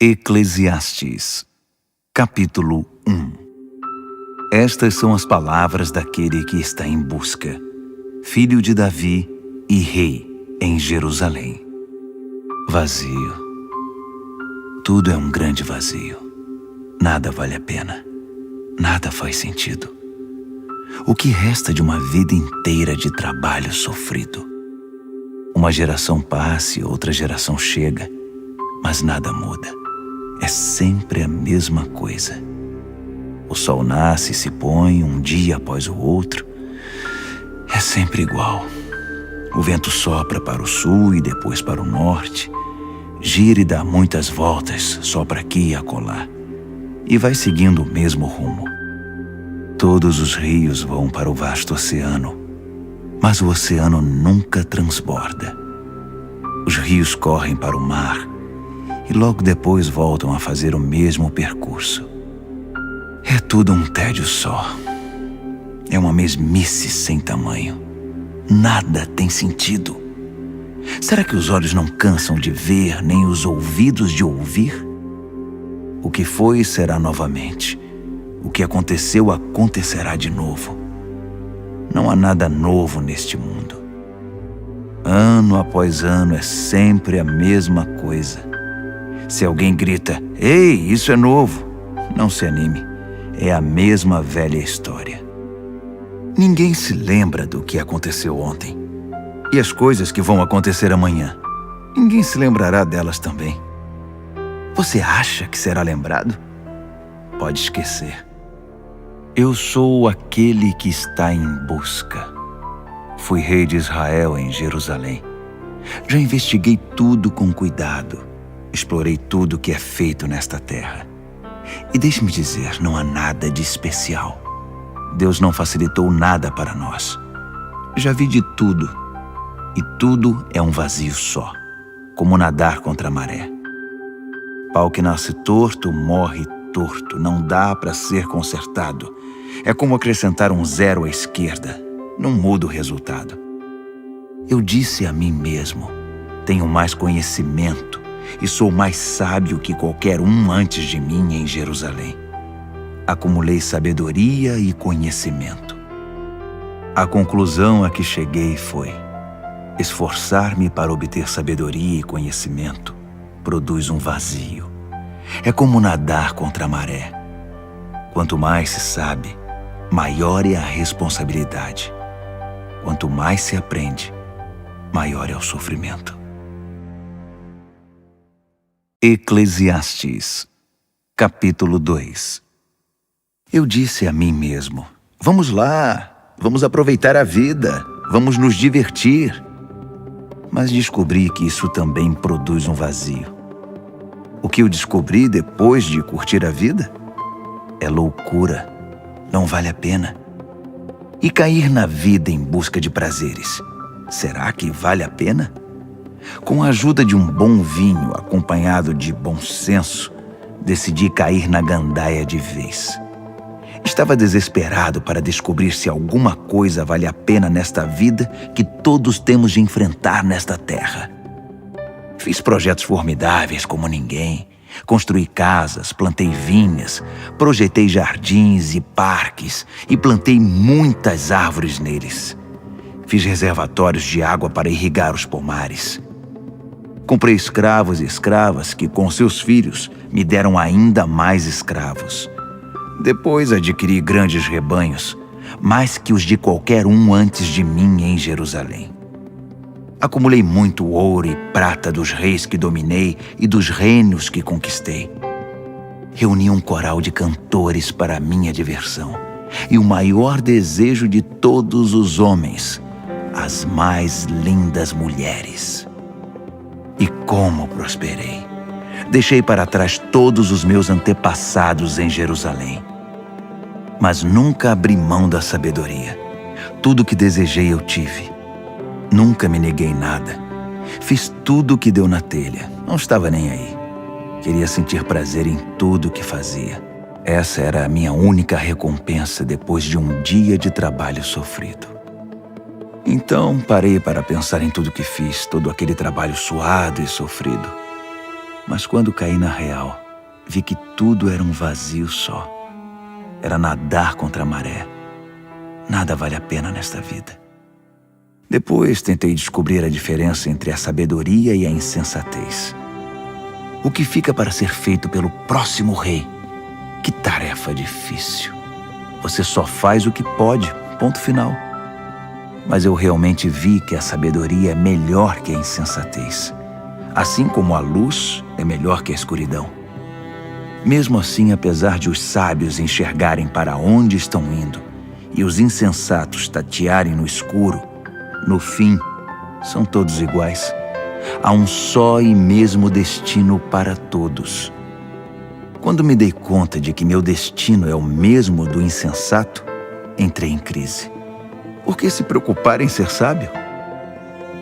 Eclesiastes, capítulo 1. Estas são as palavras daquele que está em busca, filho de Davi e rei em Jerusalém. Vazio. Tudo é um grande vazio. Nada vale a pena. Nada faz sentido. O que resta de uma vida inteira de trabalho sofrido? Uma geração passa e outra geração chega, mas nada muda. É sempre a mesma coisa. O sol nasce e se põe um dia após o outro. É sempre igual. O vento sopra para o sul e depois para o norte. Gira e dá muitas voltas, sopra aqui e acolá. E vai seguindo o mesmo rumo. Todos os rios vão para o vasto oceano, mas o oceano nunca transborda. Os rios correm para o mar e logo depois voltam a fazer o mesmo percurso. É tudo um tédio só. É uma mesmice sem tamanho. Nada tem sentido. Será que os olhos não cansam de ver, nem os ouvidos de ouvir? O que foi, será novamente. O que aconteceu, acontecerá de novo. Não há nada novo neste mundo. Ano após ano é sempre a mesma coisa. Se alguém grita, "Ei, isso é novo!", não se anime. É a mesma velha história. Ninguém se lembra do que aconteceu ontem. E as coisas que vão acontecer amanhã, ninguém se lembrará delas também. Você acha que será lembrado? Pode esquecer. Eu sou aquele que está em busca. Fui rei de Israel em Jerusalém. Já investiguei tudo com cuidado. Explorei tudo que é feito nesta terra. E deixe-me dizer, não há nada de especial. Deus não facilitou nada para nós. Já vi de tudo. E tudo é um vazio só, como nadar contra a maré. Pau que nasce torto, morre torto. Não dá para ser consertado. É como acrescentar um zero à esquerda. Não muda o resultado. Eu disse a mim mesmo, tenho mais conhecimento e sou mais sábio que qualquer um antes de mim em Jerusalém. Acumulei sabedoria e conhecimento. A conclusão a que cheguei foi: esforçar-me para obter sabedoria e conhecimento produz um vazio. É como nadar contra a maré. Quanto mais se sabe, maior é a responsabilidade. Quanto mais se aprende, maior é o sofrimento. Eclesiastes, capítulo 2. Eu disse a mim mesmo, vamos lá, vamos aproveitar a vida, vamos nos divertir. Mas descobri que isso também produz um vazio. O que eu descobri depois de curtir a vida? É loucura, não vale a pena. E cair na vida em busca de prazeres, será que vale a pena? Com a ajuda de um bom vinho acompanhado de bom senso, decidi cair na gandaia de vez. Estava desesperado para descobrir se alguma coisa vale a pena nesta vida que todos temos de enfrentar nesta terra. Fiz projetos formidáveis como ninguém. Construí casas, plantei vinhas, projetei jardins e parques e plantei muitas árvores neles. Fiz reservatórios de água para irrigar os pomares. Comprei escravos e escravas que, com seus filhos, me deram ainda mais escravos. Depois adquiri grandes rebanhos, mais que os de qualquer um antes de mim em Jerusalém. Acumulei muito ouro e prata dos reis que dominei e dos reinos que conquistei. Reuni um coral de cantores para minha diversão e o maior desejo de todos os homens, as mais lindas mulheres. E como prosperei! Deixei para trás todos os meus antepassados em Jerusalém. Mas nunca abri mão da sabedoria. Tudo o que desejei eu tive. Nunca me neguei nada. Fiz tudo o que deu na telha. Não estava nem aí. Queria sentir prazer em tudo o que fazia. Essa era a minha única recompensa depois de um dia de trabalho sofrido. Então parei para pensar em tudo que fiz, todo aquele trabalho suado e sofrido. Mas quando caí na real, vi que tudo era um vazio só. Era nadar contra a maré. Nada vale a pena nesta vida. Depois tentei descobrir a diferença entre a sabedoria e a insensatez. O que fica para ser feito pelo próximo rei? Que tarefa difícil. Você só faz o que pode, ponto final. Mas eu realmente vi que a sabedoria é melhor que a insensatez. Assim como a luz é melhor que a escuridão. Mesmo assim, apesar de os sábios enxergarem para onde estão indo e os insensatos tatearem no escuro, no fim, são todos iguais. Há um só e mesmo destino para todos. Quando me dei conta de que meu destino é o mesmo do insensato, entrei em crise. Por que se preocupar em ser sábio?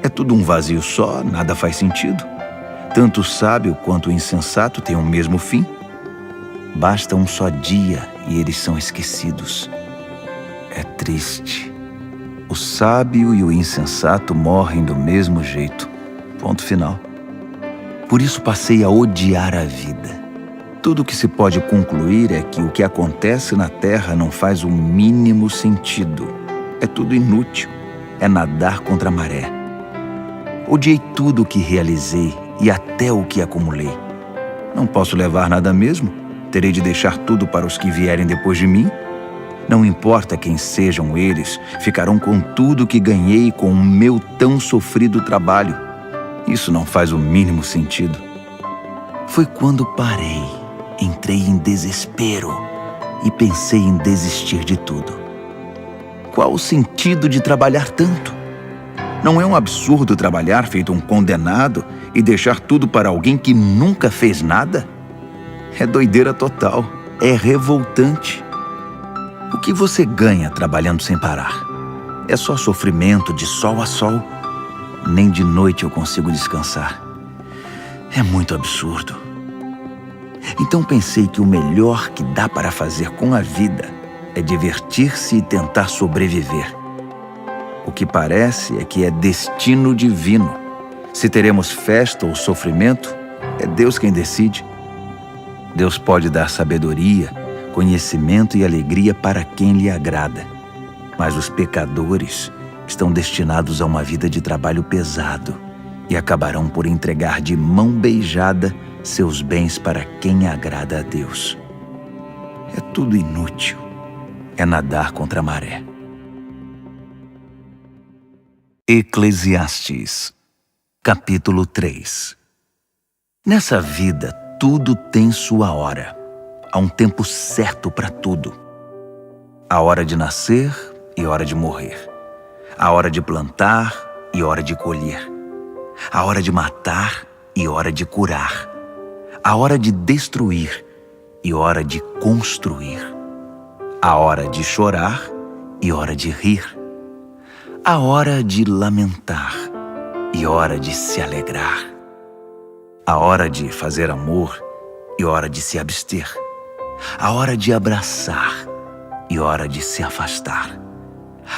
É tudo um vazio só, nada faz sentido. Tanto o sábio quanto o insensato têm o mesmo fim. Basta um só dia e eles são esquecidos. É triste. O sábio e o insensato morrem do mesmo jeito. Ponto final. Por isso passei a odiar a vida. Tudo o que se pode concluir é que o que acontece na Terra não faz o mínimo sentido. É tudo inútil. É nadar contra a maré. Odiei tudo o que realizei e até o que acumulei. Não posso levar nada mesmo? Terei de deixar tudo para os que vierem depois de mim? Não importa quem sejam eles, ficarão com tudo que ganhei com o meu tão sofrido trabalho. Isso não faz o mínimo sentido. Foi quando parei, entrei em desespero e pensei em desistir de tudo. Qual o sentido de trabalhar tanto? Não é um absurdo trabalhar feito um condenado e deixar tudo para alguém que nunca fez nada? É doideira total, é revoltante. O que você ganha trabalhando sem parar? É só sofrimento de sol a sol. Nem de noite eu consigo descansar. É muito absurdo. Então pensei que o melhor que dá para fazer com a vida é divertir-se e tentar sobreviver. O que parece é que é destino divino. Se teremos festa ou sofrimento, é Deus quem decide. Deus pode dar sabedoria, conhecimento e alegria para quem lhe agrada. Mas os pecadores estão destinados a uma vida de trabalho pesado e acabarão por entregar de mão beijada seus bens para quem agrada a Deus. É tudo inútil. É nadar contra a maré. Eclesiastes, capítulo 3. Nessa vida, tudo tem sua hora. Há um tempo certo para tudo. A hora de nascer e hora de morrer. A hora de plantar e hora de colher. A hora de matar e hora de curar. A hora de destruir e hora de construir. A hora de chorar e hora de rir. A hora de lamentar e hora de se alegrar. A hora de fazer amor e hora de se abster. A hora de abraçar e hora de se afastar.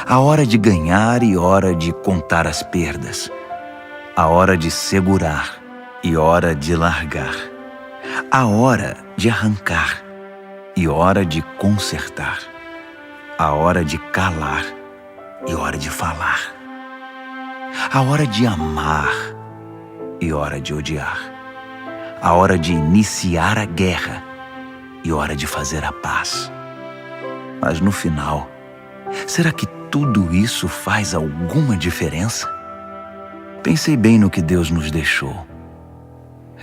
A hora de ganhar e hora de contar as perdas. A hora de segurar e hora de largar. A hora de arrancar e hora de consertar. A hora de calar e hora de falar. A hora de amar e hora de odiar. A hora de iniciar a guerra e hora de fazer a paz. Mas no final, será que tudo isso faz alguma diferença? Pensei bem no que Deus nos deixou.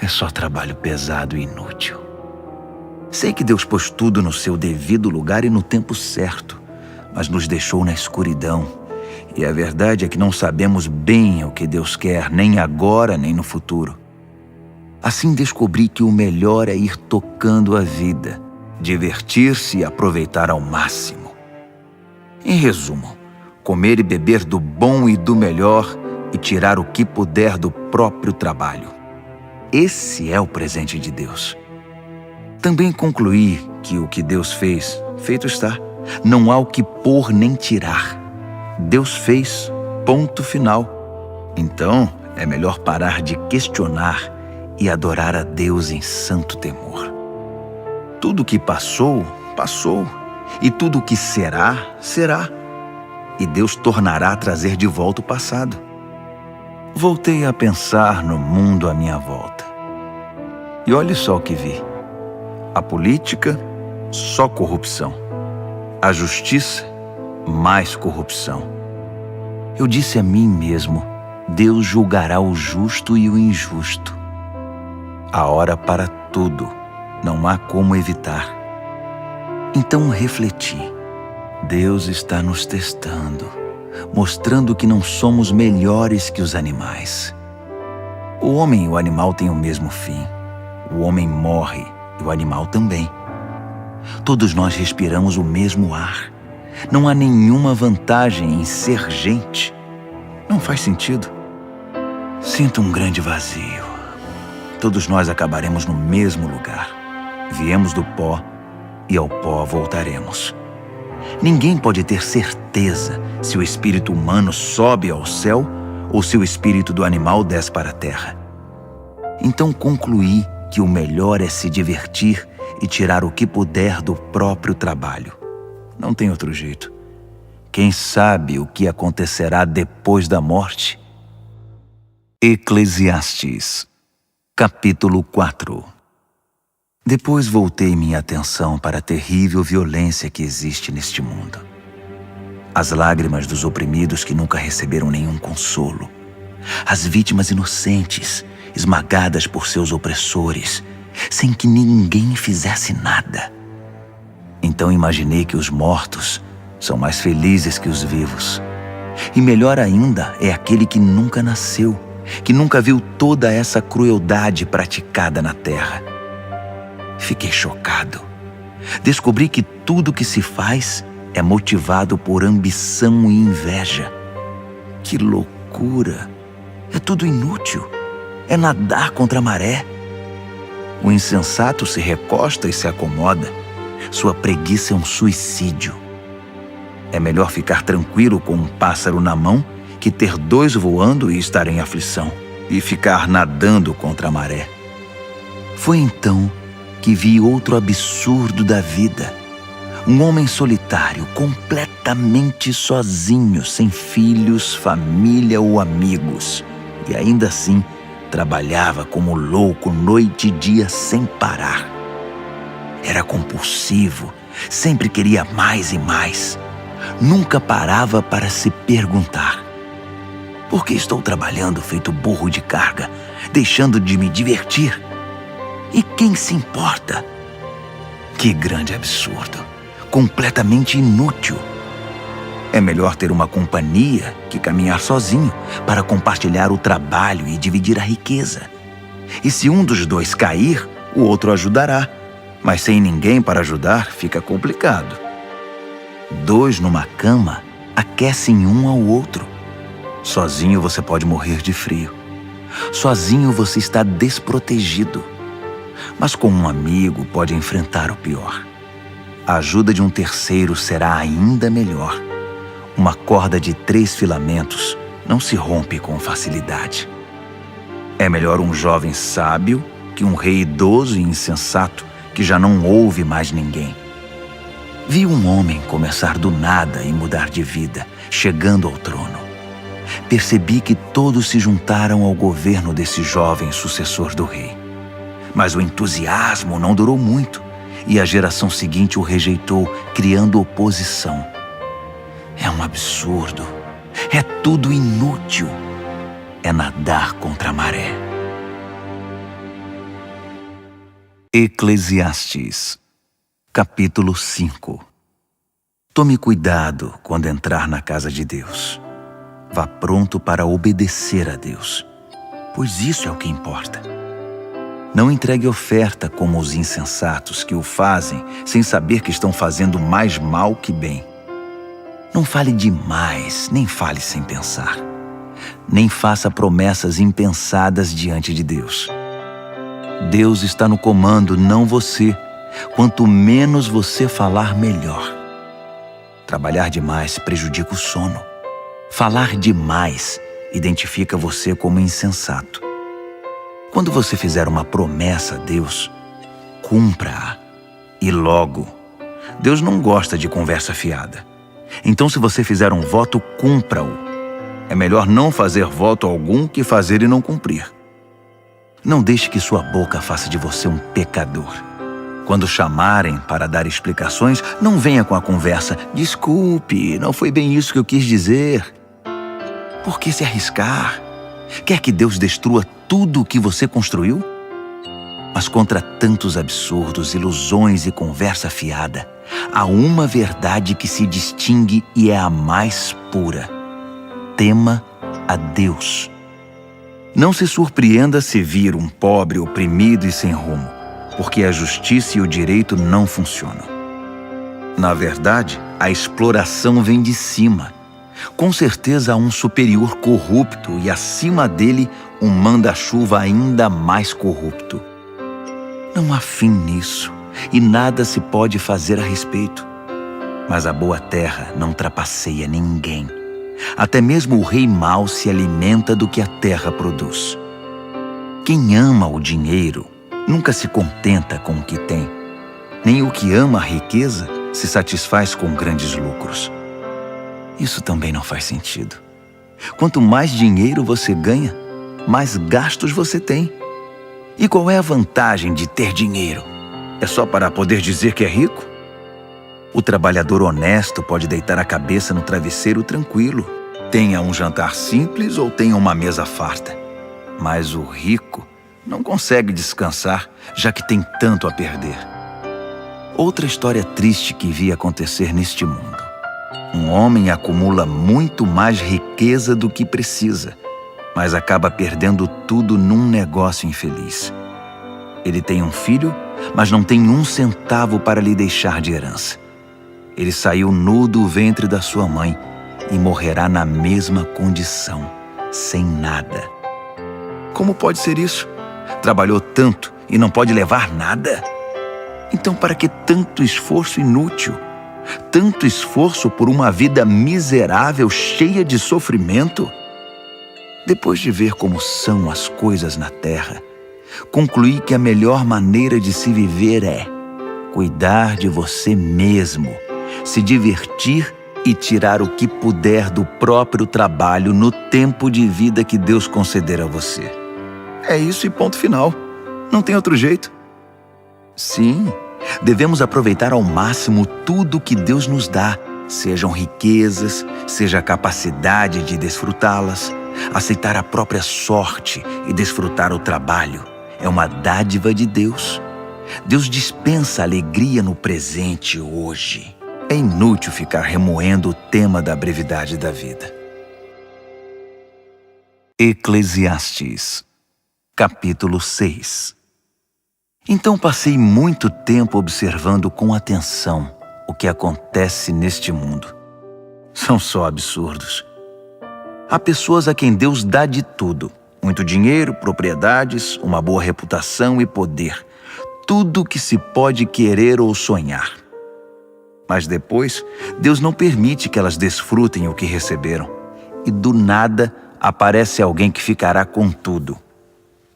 É só trabalho pesado e inútil. Sei que Deus pôs tudo no seu devido lugar e no tempo certo, mas nos deixou na escuridão. E a verdade é que não sabemos bem o que Deus quer, nem agora, nem no futuro. Assim descobri que o melhor é ir tocando a vida, divertir-se e aproveitar ao máximo. Em resumo, comer e beber do bom e do melhor e tirar o que puder do próprio trabalho. Esse é o presente de Deus. Também concluí que o que Deus fez, feito está. Não há o que pôr nem tirar. Deus fez, ponto final. Então, é melhor parar de questionar e adorar a Deus em santo temor. Tudo o que passou, passou, e tudo o que será, será. E Deus tornará a trazer de volta o passado. Voltei a pensar no mundo à minha volta. E olhe só o que vi. A política, só corrupção. A justiça, mais corrupção. Eu disse a mim mesmo, Deus julgará o justo e o injusto. A hora para tudo, não há como evitar. Então refleti, Deus está nos testando, mostrando que não somos melhores que os animais. O homem e o animal têm o mesmo fim. O homem morre e o animal também. Todos nós respiramos o mesmo ar. Não há nenhuma vantagem em ser gente. Não faz sentido. Sinto um grande vazio. Todos nós acabaremos no mesmo lugar. Viemos do pó e ao pó voltaremos. Ninguém pode ter certeza se o espírito humano sobe ao céu ou se o espírito do animal desce para a terra. Então concluí que o melhor é se divertir e tirar o que puder do próprio trabalho. Não tem outro jeito. Quem sabe o que acontecerá depois da morte? Eclesiastes, capítulo 4. Depois voltei minha atenção para a terrível violência que existe neste mundo. As lágrimas dos oprimidos que nunca receberam nenhum consolo. As vítimas inocentes, esmagadas por seus opressores, sem que ninguém fizesse nada. Então imaginei que os mortos são mais felizes que os vivos. E melhor ainda é aquele que nunca nasceu, que nunca viu toda essa crueldade praticada na terra. Fiquei chocado. Descobri que tudo que se faz é motivado por ambição e inveja. Que loucura! É tudo inútil. É nadar contra a maré. O insensato se recosta e se acomoda. Sua preguiça é um suicídio. É melhor ficar tranquilo com um pássaro na mão que ter dois voando e estar em aflição, e ficar nadando contra a maré. Foi então que vi outro absurdo da vida. Um homem solitário, completamente sozinho, sem filhos, família ou amigos. E ainda assim, trabalhava como louco noite e dia sem parar. Era compulsivo, sempre queria mais e mais. Nunca parava para se perguntar: por que estou trabalhando feito burro de carga, deixando de me divertir? E quem se importa? Que grande absurdo, completamente inútil. É melhor ter uma companhia que caminhar sozinho para compartilhar o trabalho e dividir a riqueza. E se um dos dois cair, o outro ajudará. Mas sem ninguém para ajudar, fica complicado. Dois numa cama aquecem um ao outro. Sozinho você pode morrer de frio. Sozinho você está desprotegido. Mas com um amigo pode enfrentar o pior. A ajuda de um terceiro será ainda melhor. Uma corda de 3 filamentos não se rompe com facilidade. É melhor um jovem sábio que um rei idoso e insensato que já não ouve mais ninguém. Vi um homem começar do nada e mudar de vida, chegando ao trono. Percebi que todos se juntaram ao governo desse jovem sucessor do rei. Mas o entusiasmo não durou muito e a geração seguinte o rejeitou, criando oposição. É um absurdo. É tudo inútil. É nadar contra a maré. Eclesiastes, capítulo 5. Tome cuidado quando entrar na casa de Deus. Vá pronto para obedecer a Deus, pois isso é o que importa. Não entregue oferta como os insensatos que o fazem sem saber que estão fazendo mais mal que bem. Não fale demais, nem fale sem pensar. Nem faça promessas impensadas diante de Deus. Deus está no comando, não você. Quanto menos você falar, melhor. Trabalhar demais prejudica o sono. Falar demais identifica você como insensato. Quando você fizer uma promessa a Deus, cumpra-a. E logo. Deus não gosta de conversa fiada. Então, se você fizer um voto, cumpra-o. É melhor não fazer voto algum que fazer e não cumprir. Não deixe que sua boca faça de você um pecador. Quando chamarem para dar explicações, não venha com a conversa: desculpe, não foi bem isso que eu quis dizer. Por que se arriscar? Quer que Deus destrua tudo o que você construiu? Mas contra tantos absurdos, ilusões e conversa fiada, há uma verdade que se distingue e é a mais pura. Tema a Deus. Não se surpreenda se vir um pobre oprimido e sem rumo, porque a justiça e o direito não funcionam. Na verdade, a exploração vem de cima. Com certeza há um superior corrupto e acima dele um manda-chuva ainda mais corrupto. Não há fim nisso e nada se pode fazer a respeito. Mas a boa terra não trapaceia ninguém. Até mesmo o rei mau se alimenta do que a terra produz. Quem ama o dinheiro nunca se contenta com o que tem. Nem o que ama a riqueza se satisfaz com grandes lucros. Isso também não faz sentido. Quanto mais dinheiro você ganha, mais gastos você tem. E qual é a vantagem de ter dinheiro? É só para poder dizer que é rico? O trabalhador honesto pode deitar a cabeça no travesseiro tranquilo, tenha um jantar simples ou tenha uma mesa farta. Mas o rico não consegue descansar, já que tem tanto a perder. Outra história triste que vi acontecer neste mundo. Um homem acumula muito mais riqueza do que precisa, mas acaba perdendo tudo num negócio infeliz. Ele tem um filho, mas não tem um centavo para lhe deixar de herança. Ele saiu nu do ventre da sua mãe e morrerá na mesma condição, sem nada. Como pode ser isso? Trabalhou tanto e não pode levar nada? Então, para que tanto esforço inútil? Tanto esforço por uma vida miserável, cheia de sofrimento? Depois de ver como são as coisas na terra, concluí que a melhor maneira de se viver é cuidar de você mesmo, se divertir e tirar o que puder do próprio trabalho no tempo de vida que Deus conceder a você. É isso e ponto final. Não tem outro jeito. Sim, devemos aproveitar ao máximo tudo que Deus nos dá, sejam riquezas, seja a capacidade de desfrutá-las. Aceitar a própria sorte e desfrutar o trabalho é uma dádiva de Deus. Deus dispensa alegria no presente hoje. É inútil ficar remoendo o tema da brevidade da vida. Eclesiastes, capítulo 6. Então passei muito tempo observando com atenção o que acontece neste mundo. São só absurdos. Há pessoas a quem Deus dá de tudo: muito dinheiro, propriedades, uma boa reputação e poder. Tudo que se pode querer ou sonhar. Mas depois, Deus não permite que elas desfrutem o que receberam. E do nada, aparece alguém que ficará com tudo.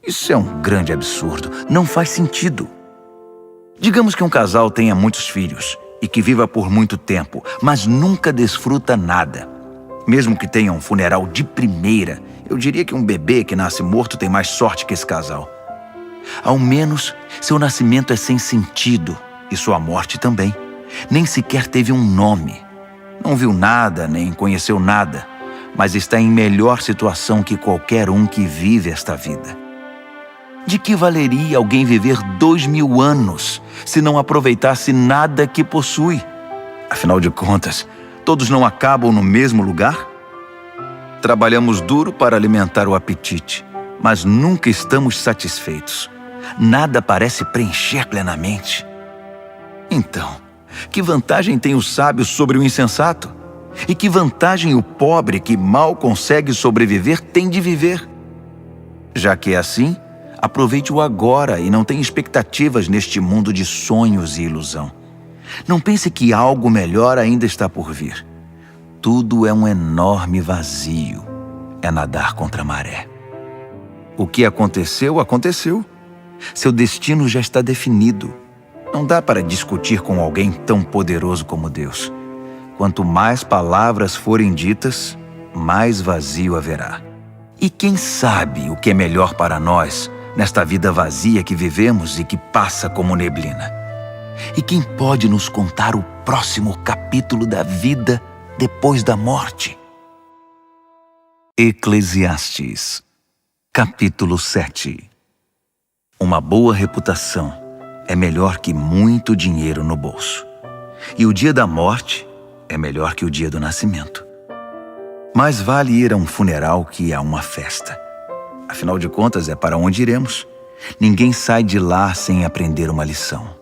Isso é um grande absurdo. Não faz sentido. Digamos que um casal tenha muitos filhos e que viva por muito tempo, mas nunca desfruta nada. Mesmo que tenha um funeral de primeira, eu diria que um bebê que nasce morto tem mais sorte que esse casal. Ao menos, seu nascimento é sem sentido e sua morte também. Nem sequer teve um nome. Não viu nada, nem conheceu nada, mas está em melhor situação que qualquer um que vive esta vida. De que valeria alguém viver 2000 anos se não aproveitasse nada que possui? Afinal de contas, todos não acabam no mesmo lugar? Trabalhamos duro para alimentar o apetite, mas nunca estamos satisfeitos. Nada parece preencher plenamente. Então, que vantagem tem o sábio sobre o insensato? E que vantagem o pobre que mal consegue sobreviver tem de viver? Já que é assim, aproveite o agora e não tenha expectativas neste mundo de sonhos e ilusão. Não pense que algo melhor ainda está por vir. Tudo é um enorme vazio. É nadar contra a maré. O que aconteceu, aconteceu. Seu destino já está definido. Não dá para discutir com alguém tão poderoso como Deus. Quanto mais palavras forem ditas, mais vazio haverá. E quem sabe o que é melhor para nós nesta vida vazia que vivemos e que passa como neblina? E quem pode nos contar o próximo capítulo da vida depois da morte? Eclesiastes, capítulo 7. Uma boa reputação é melhor que muito dinheiro no bolso. E o dia da morte é melhor que o dia do nascimento. Mais vale ir a um funeral que a uma festa. Afinal de contas, é para onde iremos. Ninguém sai de lá sem aprender uma lição.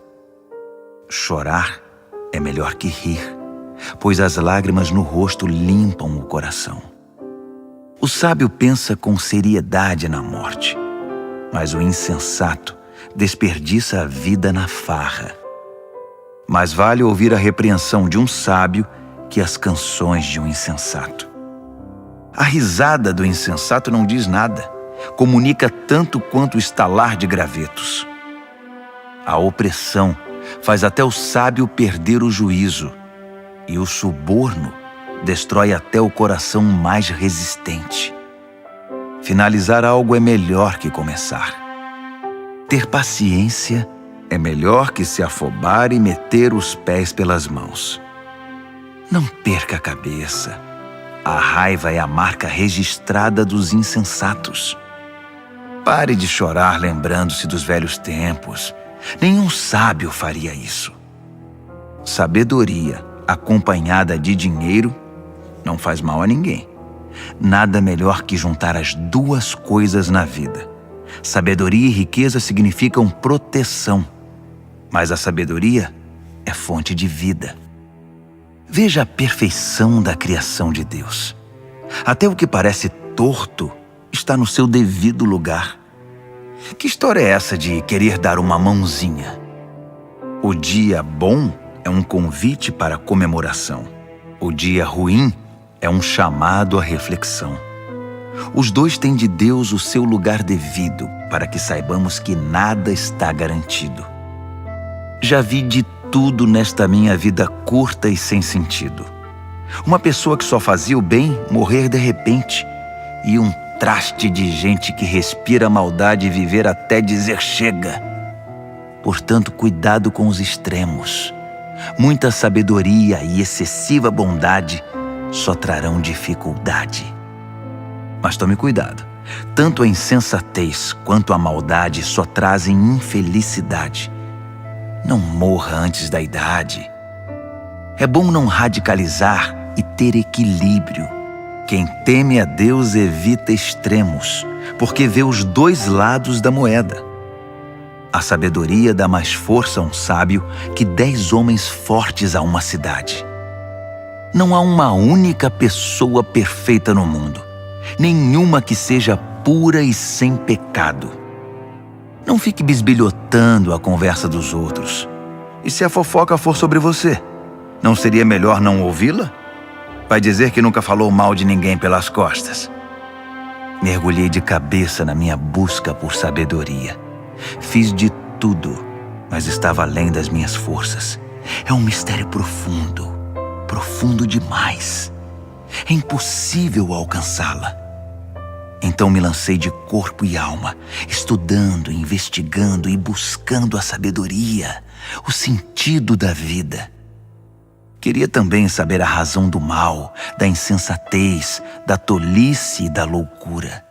Chorar é melhor que rir, pois as lágrimas no rosto limpam o coração. O sábio pensa com seriedade na morte, mas o insensato desperdiça a vida na farra. Mais vale ouvir a repreensão de um sábio que as canções de um insensato. A risada do insensato não diz nada, comunica tanto quanto o estalar de gravetos. A opressão faz até o sábio perder o juízo, e o suborno destrói até o coração mais resistente. Finalizar algo é melhor que começar. Ter paciência é melhor que se afobar e meter os pés pelas mãos. Não perca a cabeça. A raiva é a marca registrada dos insensatos. Pare de chorar lembrando-se dos velhos tempos. Nenhum sábio faria isso. Sabedoria acompanhada de dinheiro não faz mal a ninguém. Nada melhor que juntar as duas coisas na vida. Sabedoria e riqueza significam proteção, mas a sabedoria é fonte de vida. Veja a perfeição da criação de Deus. Até o que parece torto está no seu devido lugar. Que história é essa de querer dar uma mãozinha? O dia bom é um convite para comemoração. O dia ruim é um chamado à reflexão. Os dois têm de Deus o seu lugar devido, para que saibamos que nada está garantido. Já vi de tudo nesta minha vida curta e sem sentido. Uma pessoa que só fazia o bem morrer de repente, e um traste de gente que respira maldade e viver até dizer chega. Portanto, cuidado com os extremos. Muita sabedoria e excessiva bondade só trarão dificuldade. Mas tome cuidado. Tanto a insensatez quanto a maldade só trazem infelicidade. Não morra antes da idade. É bom não radicalizar e ter equilíbrio. Quem teme a Deus evita extremos, porque vê os dois lados da moeda. A sabedoria dá mais força a um sábio que 10 homens fortes a uma cidade. Não há uma única pessoa perfeita no mundo. Nenhuma que seja pura e sem pecado. Não fique bisbilhotando a conversa dos outros. E se a fofoca for sobre você, não seria melhor não ouvi-la? Vai dizer que nunca falou mal de ninguém pelas costas. Mergulhei de cabeça na minha busca por sabedoria. Fiz de tudo, mas estava além das minhas forças. É um mistério profundo, profundo demais. É impossível alcançá-la. Então me lancei de corpo e alma, estudando, investigando e buscando a sabedoria, o sentido da vida. Queria também saber a razão do mal, da insensatez, da tolice e da loucura.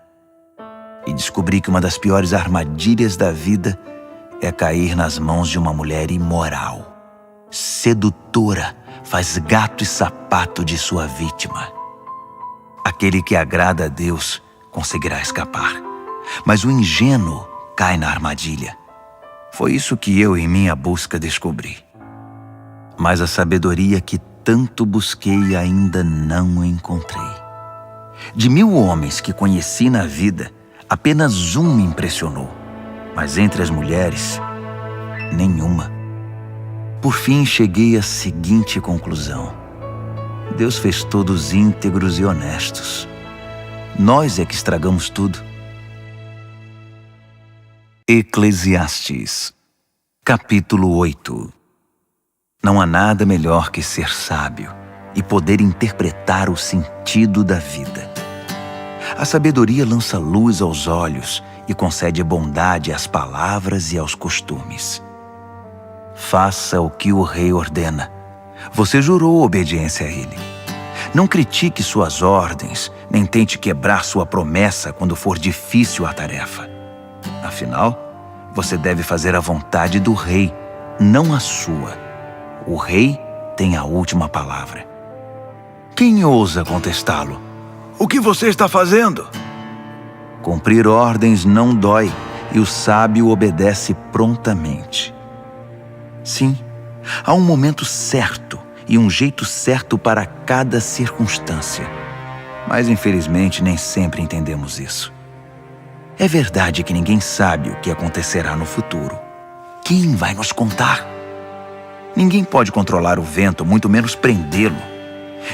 E descobri que uma das piores armadilhas da vida é cair nas mãos de uma mulher imoral. Sedutora, faz gato e sapato de sua vítima. Aquele que agrada a Deus conseguirá escapar, mas o ingênuo cai na armadilha. Foi isso que eu, em minha busca, descobri. Mas a sabedoria que tanto busquei ainda não encontrei. De 1000 homens que conheci na vida, apenas um me impressionou, mas entre as mulheres, nenhuma. Por fim, cheguei à seguinte conclusão: Deus fez todos íntegros e honestos. Nós é que estragamos tudo. Eclesiastes, capítulo 8. Não há nada melhor que ser sábio e poder interpretar o sentido da vida. A sabedoria lança luz aos olhos e concede bondade às palavras e aos costumes. Faça o que o rei ordena. Você jurou obediência a ele. Não critique suas ordens, nem tente quebrar sua promessa quando for difícil a tarefa. Afinal, você deve fazer a vontade do rei, não a sua. O rei tem a última palavra. Quem ousa contestá-lo? O que você está fazendo? Cumprir ordens não dói e o sábio obedece prontamente. Sim, há um momento certo e um jeito certo para cada circunstância. Mas infelizmente nem sempre entendemos isso. É verdade que ninguém sabe o que acontecerá no futuro. Quem vai nos contar? Ninguém pode controlar o vento, muito menos prendê-lo.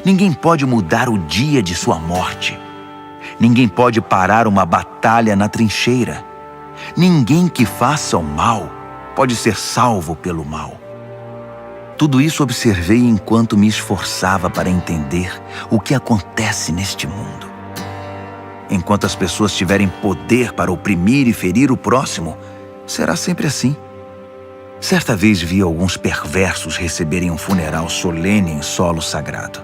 Ninguém pode mudar o dia de sua morte. Ninguém pode parar uma batalha na trincheira. Ninguém que faça o mal pode ser salvo pelo mal. Tudo isso observei enquanto me esforçava para entender o que acontece neste mundo. Enquanto as pessoas tiverem poder para oprimir e ferir o próximo, será sempre assim. Certa vez vi alguns perversos receberem um funeral solene em solo sagrado.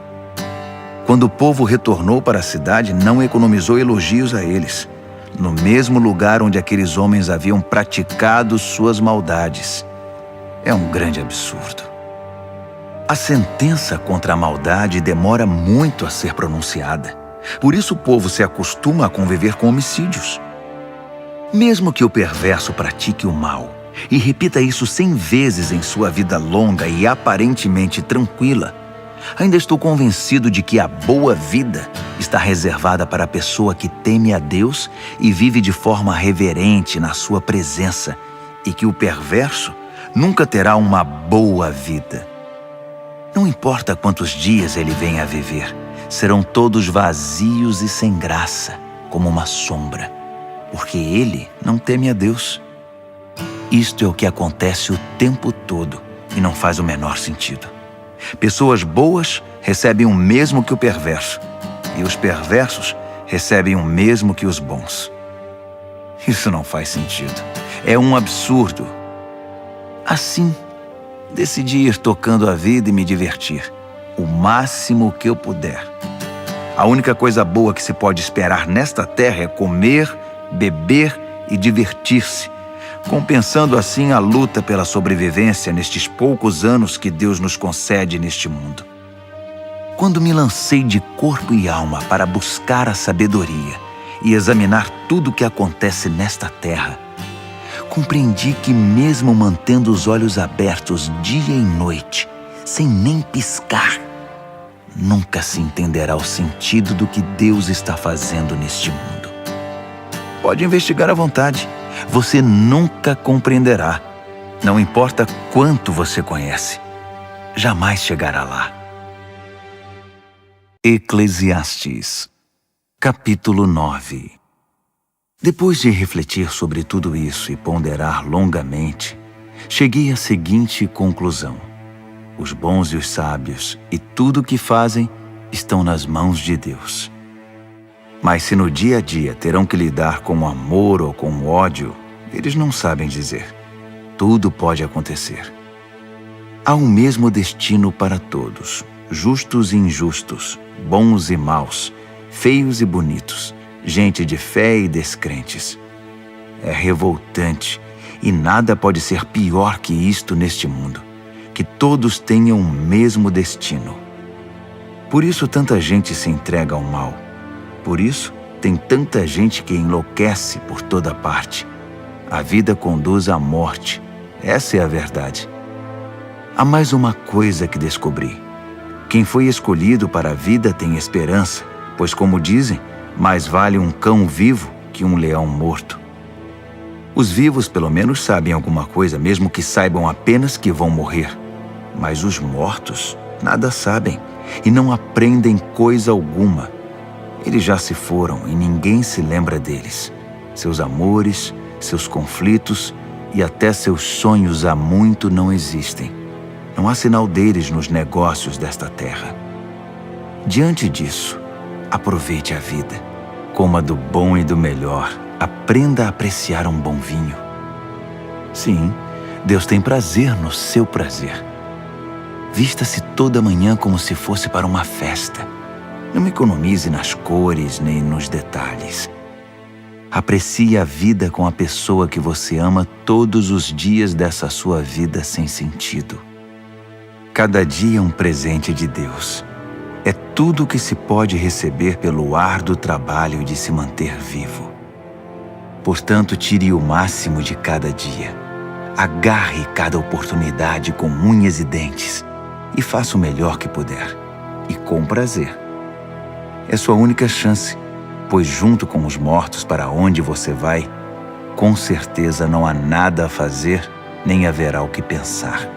Quando o povo retornou para a cidade, não economizou elogios a eles, no mesmo lugar onde aqueles homens haviam praticado suas maldades. É um grande absurdo. A sentença contra a maldade demora muito a ser pronunciada. Por isso o povo se acostuma a conviver com homicídios. Mesmo que o perverso pratique o mal e repita isso 100 vezes em sua vida longa e aparentemente tranquila, ainda estou convencido de que a boa vida está reservada para a pessoa que teme a Deus e vive de forma reverente na sua presença, e que o perverso nunca terá uma boa vida. Não importa quantos dias ele venha a viver, serão todos vazios e sem graça, como uma sombra, porque ele não teme a Deus. Isto é o que acontece o tempo todo e não faz o menor sentido. Pessoas boas recebem o mesmo que o perverso, e os perversos recebem o mesmo que os bons. Isso não faz sentido. É um absurdo. Assim, decidi ir tocando a vida e me divertir, o máximo que eu puder. A única coisa boa que se pode esperar nesta terra é comer, beber e divertir-se, compensando assim a luta pela sobrevivência nestes poucos anos que Deus nos concede neste mundo. Quando me lancei de corpo e alma para buscar a sabedoria e examinar tudo o que acontece nesta terra, compreendi que mesmo mantendo os olhos abertos dia e noite, sem nem piscar, nunca se entenderá o sentido do que Deus está fazendo neste mundo. Pode investigar à vontade. Você nunca compreenderá. Não importa quanto você conhece, jamais chegará lá. Eclesiastes, capítulo 9. Depois de refletir sobre tudo isso e ponderar longamente, cheguei à seguinte conclusão: os bons e os sábios e tudo o que fazem estão nas mãos de Deus. Mas se no dia a dia terão que lidar com o amor ou com o ódio, eles não sabem dizer. Tudo pode acontecer. Há um mesmo destino para todos, justos e injustos, bons e maus, feios e bonitos, gente de fé e descrentes. É revoltante e nada pode ser pior que isto neste mundo, que todos tenham o mesmo destino. Por isso tanta gente se entrega ao mal. Por isso tem tanta gente que enlouquece por toda parte. A vida conduz à morte. Essa é a verdade. Há mais uma coisa que descobri. Quem foi escolhido para a vida tem esperança, pois, como dizem, mais vale um cão vivo que um leão morto. Os vivos pelo menos sabem alguma coisa, mesmo que saibam apenas que vão morrer. Mas os mortos nada sabem e não aprendem coisa alguma. Eles já se foram e ninguém se lembra deles. Seus amores, seus conflitos e até seus sonhos há muito não existem. Não há sinal deles nos negócios desta terra. Diante disso, aproveite a vida. Coma do bom e do melhor. Aprenda a apreciar um bom vinho. Sim, Deus tem prazer no seu prazer. Vista-se toda manhã como se fosse para uma festa. Não economize nas cores nem nos detalhes. Aprecie a vida com a pessoa que você ama todos os dias dessa sua vida sem sentido. Cada dia é um presente de Deus. É tudo o que se pode receber pelo árduo trabalho de se manter vivo. Portanto, tire o máximo de cada dia. Agarre cada oportunidade com unhas e dentes e faça o melhor que puder, e com prazer. É sua única chance, pois junto com os mortos para onde você vai, com certeza não há nada a fazer, nem haverá o que pensar.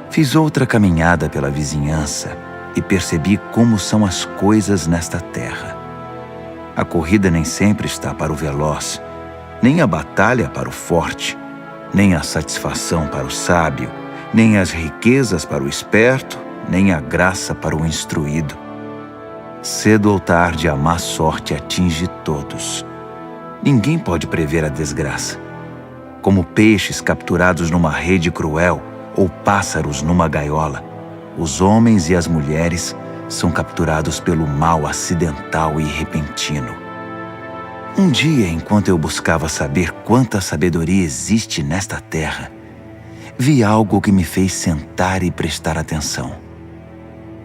Fiz outra caminhada pela vizinhança e percebi como são as coisas nesta terra. A corrida nem sempre está para o veloz, nem a batalha para o forte, nem a satisfação para o sábio, nem as riquezas para o esperto, nem a graça para o instruído. Cedo ou tarde a má sorte atinge todos. Ninguém pode prever a desgraça. Como peixes capturados numa rede cruel ou pássaros numa gaiola, os homens e as mulheres são capturados pelo mal acidental e repentino. Um dia, enquanto eu buscava saber quanta sabedoria existe nesta terra, vi algo que me fez sentar e prestar atenção.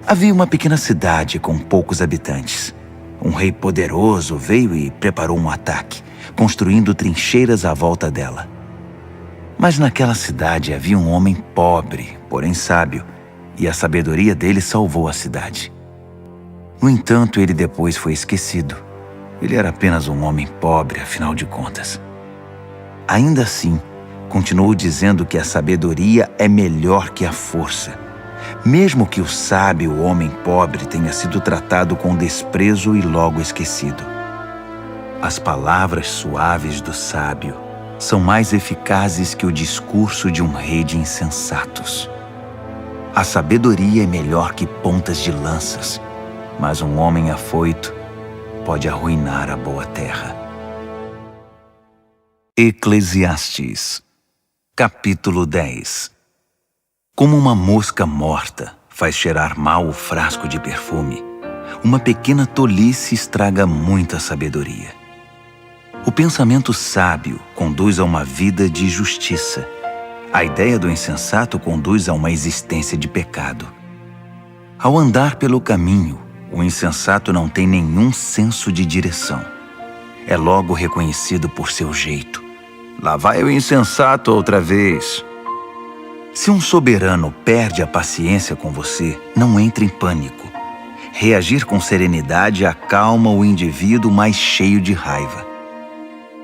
Havia uma pequena cidade com poucos habitantes. Um rei poderoso veio e preparou um ataque, construindo trincheiras à volta dela. Mas naquela cidade havia um homem pobre, porém sábio, e a sabedoria dele salvou a cidade. No entanto, ele depois foi esquecido. Ele era apenas um homem pobre, afinal de contas. Ainda assim, continuou dizendo que a sabedoria é melhor que a força, mesmo que o sábio homem pobre tenha sido tratado com desprezo e logo esquecido. As palavras suaves do sábio são mais eficazes que o discurso de um rei de insensatos. A sabedoria é melhor que pontas de lanças, mas um homem afoito pode arruinar a boa terra. Eclesiastes, capítulo 10. Como uma mosca morta faz cheirar mal o frasco de perfume, uma pequena tolice estraga muita sabedoria. O pensamento sábio conduz a uma vida de justiça. A ideia do insensato conduz a uma existência de pecado. Ao andar pelo caminho, o insensato não tem nenhum senso de direção. É logo reconhecido por seu jeito. Lá vai o insensato outra vez. Se um soberano perde a paciência com você, não entre em pânico. Reagir com serenidade acalma o indivíduo mais cheio de raiva.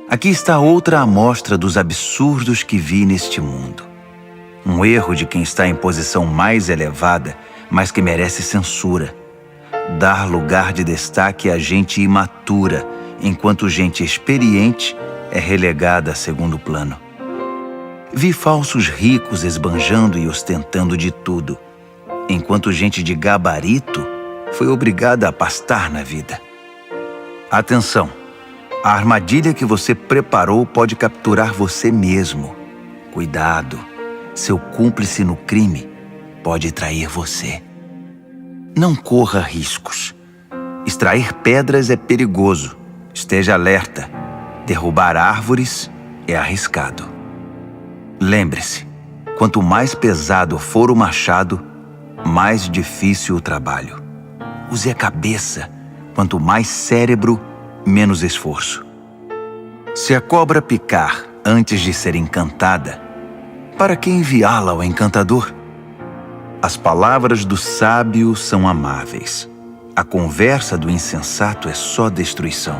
Aqui está outra amostra dos absurdos que vi neste mundo. Um erro de quem está em posição mais elevada, mas que merece censura. Dar lugar de destaque a gente imatura, enquanto gente experiente é relegada a segundo plano. Vi falsos ricos esbanjando e ostentando de tudo, enquanto gente de gabarito foi obrigada a pastar na vida. Atenção! A armadilha que você preparou pode capturar você mesmo. Cuidado! Seu cúmplice no crime pode trair você. Não corra riscos. Extrair pedras é perigoso. Esteja alerta. Derrubar árvores é arriscado. Lembre-se, quanto mais pesado for o machado, mais difícil o trabalho. Use a cabeça. Quanto mais cérebro, menos esforço. Se a cobra picar antes de ser encantada, para que enviá-la ao encantador? As palavras do sábio são amáveis. A conversa do insensato é só destruição.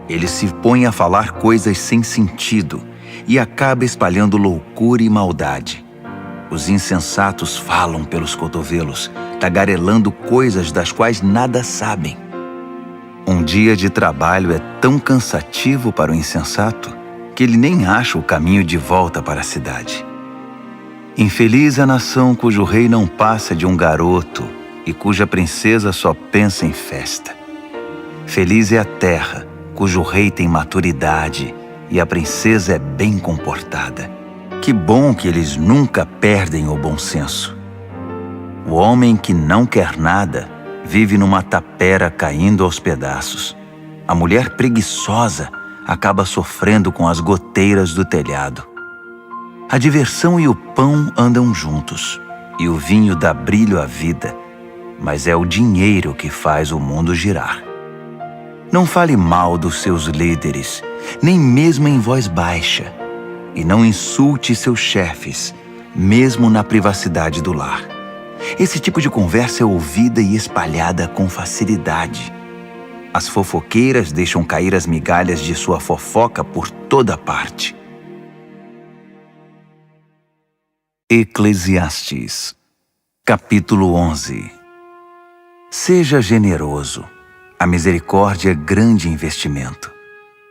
Ele se põe a falar coisas sem sentido e acaba espalhando loucura e maldade. Os insensatos falam pelos cotovelos, tagarelando coisas das quais nada sabem. Um dia de trabalho é tão cansativo para o insensato porque ele nem acha o caminho de volta para a cidade. Infeliz a nação cujo rei não passa de um garoto e cuja princesa só pensa em festa. Feliz é a terra cujo rei tem maturidade e a princesa é bem comportada. Que bom que eles nunca perdem o bom senso. O homem que não quer nada vive numa tapera caindo aos pedaços. A mulher preguiçosa acaba sofrendo com as goteiras do telhado. A diversão e o pão andam juntos, e o vinho dá brilho à vida, mas é o dinheiro que faz o mundo girar. Não fale mal dos seus líderes, nem mesmo em voz baixa, e não insulte seus chefes, mesmo na privacidade do lar. Esse tipo de conversa é ouvida e espalhada com facilidade. As fofoqueiras deixam cair as migalhas de sua fofoca por toda parte. Eclesiastes, capítulo 11. Seja generoso. A misericórdia é grande investimento.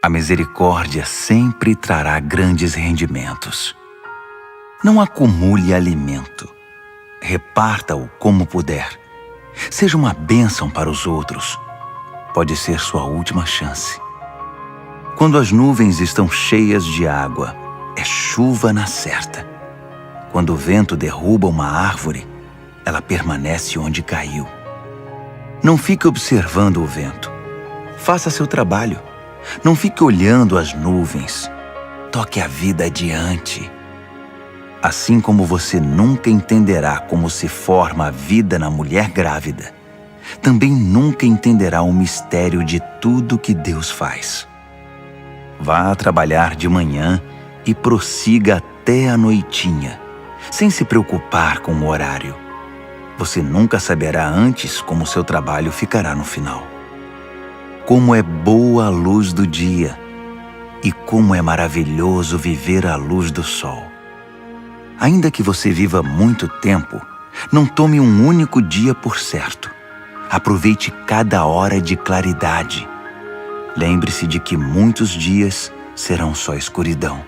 A misericórdia sempre trará grandes rendimentos. Não acumule alimento. Reparta-o como puder. Seja uma bênção para os outros. Pode ser sua última chance. Quando as nuvens estão cheias de água, é chuva na certa. Quando o vento derruba uma árvore, ela permanece onde caiu. Não fique observando o vento. Faça seu trabalho. Não fique olhando as nuvens. Toque a vida adiante. Assim como você nunca entenderá como se forma a vida na mulher grávida, também nunca entenderá o mistério de tudo que Deus faz. Vá trabalhar de manhã e prossiga até a noitinha, sem se preocupar com o horário. Você nunca saberá antes como seu trabalho ficará no final. Como é boa a luz do dia e como é maravilhoso viver à luz do sol. Ainda que você viva muito tempo, não tome um único dia por certo. Aproveite cada hora de claridade. Lembre-se de que muitos dias serão só escuridão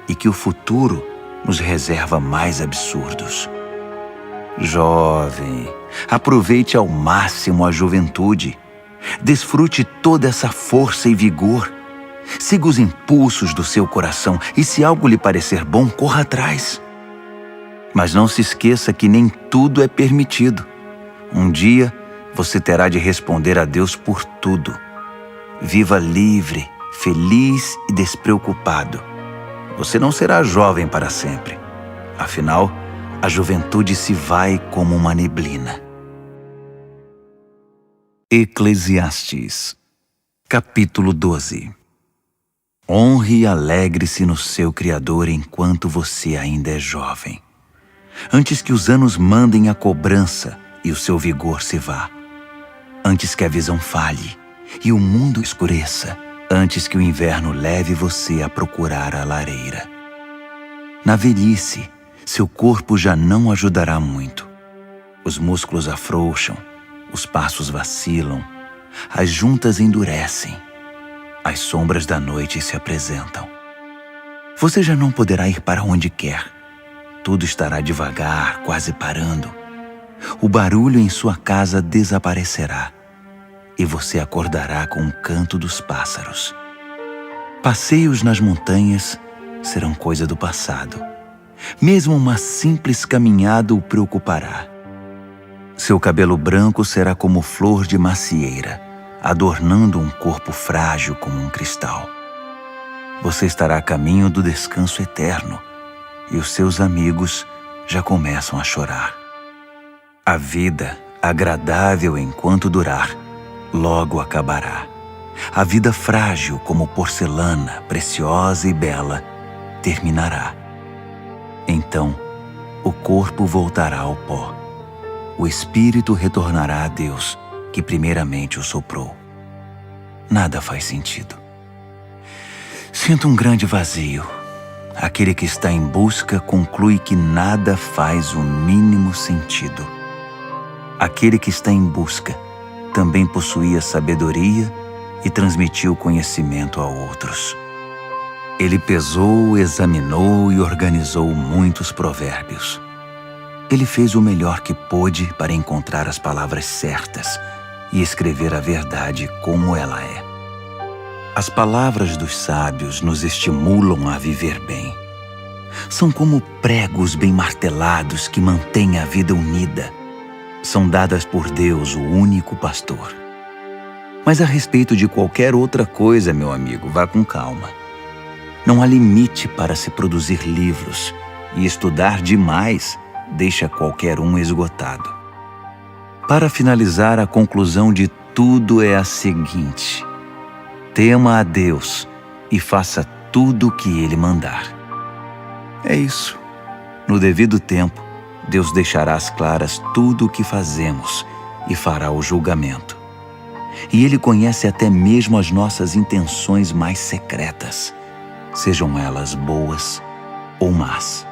e que o futuro nos reserva mais absurdos. Jovem, aproveite ao máximo a juventude. Desfrute toda essa força e vigor. Siga os impulsos do seu coração e, se algo lhe parecer bom, corra atrás. Mas não se esqueça que nem tudo é permitido. Um dia, você terá de responder a Deus por tudo. Viva livre, feliz e despreocupado. Você não será jovem para sempre. Afinal, a juventude se vai como uma neblina. Eclesiastes, capítulo 12. Honre e alegre-se no seu Criador enquanto você ainda é jovem, antes que os anos mandem a cobrança e o seu vigor se vá, antes que a visão falhe e o mundo escureça, antes que o inverno leve você a procurar a lareira. Na velhice, seu corpo já não ajudará muito. Os músculos afrouxam, os passos vacilam, as juntas endurecem, as sombras da noite se apresentam. Você já não poderá ir para onde quer. Tudo estará devagar, quase parando. O barulho em sua casa desaparecerá e você acordará com o canto dos pássaros. Passeios nas montanhas serão coisa do passado. Mesmo uma simples caminhada o preocupará. Seu cabelo branco será como flor de macieira, adornando um corpo frágil como um cristal. Você estará a caminho do descanso eterno e os seus amigos já começam a chorar. A vida, agradável enquanto durar, logo acabará. A vida frágil como porcelana, preciosa e bela, terminará. Então, o corpo voltará ao pó. O espírito retornará a Deus, que primeiramente o soprou. Nada faz sentido. Sinto um grande vazio. Aquele que está em busca conclui que nada faz o mínimo sentido. Aquele que está em busca também possuía sabedoria e transmitiu conhecimento a outros. Ele pesou, examinou e organizou muitos provérbios. Ele fez o melhor que pôde para encontrar as palavras certas e escrever a verdade como ela é. As palavras dos sábios nos estimulam a viver bem. São como pregos bem martelados que mantêm a vida unida. São dadas por Deus, o único pastor. Mas a respeito de qualquer outra coisa, meu amigo, vá com calma. Não há limite para se produzir livros, e estudar demais deixa qualquer um esgotado. Para finalizar, a conclusão de tudo é a seguinte: tema a Deus e faça tudo o que Ele mandar. É isso. No devido tempo, Deus deixará às claras tudo o que fazemos e fará o julgamento. E Ele conhece até mesmo as nossas intenções mais secretas, sejam elas boas ou más.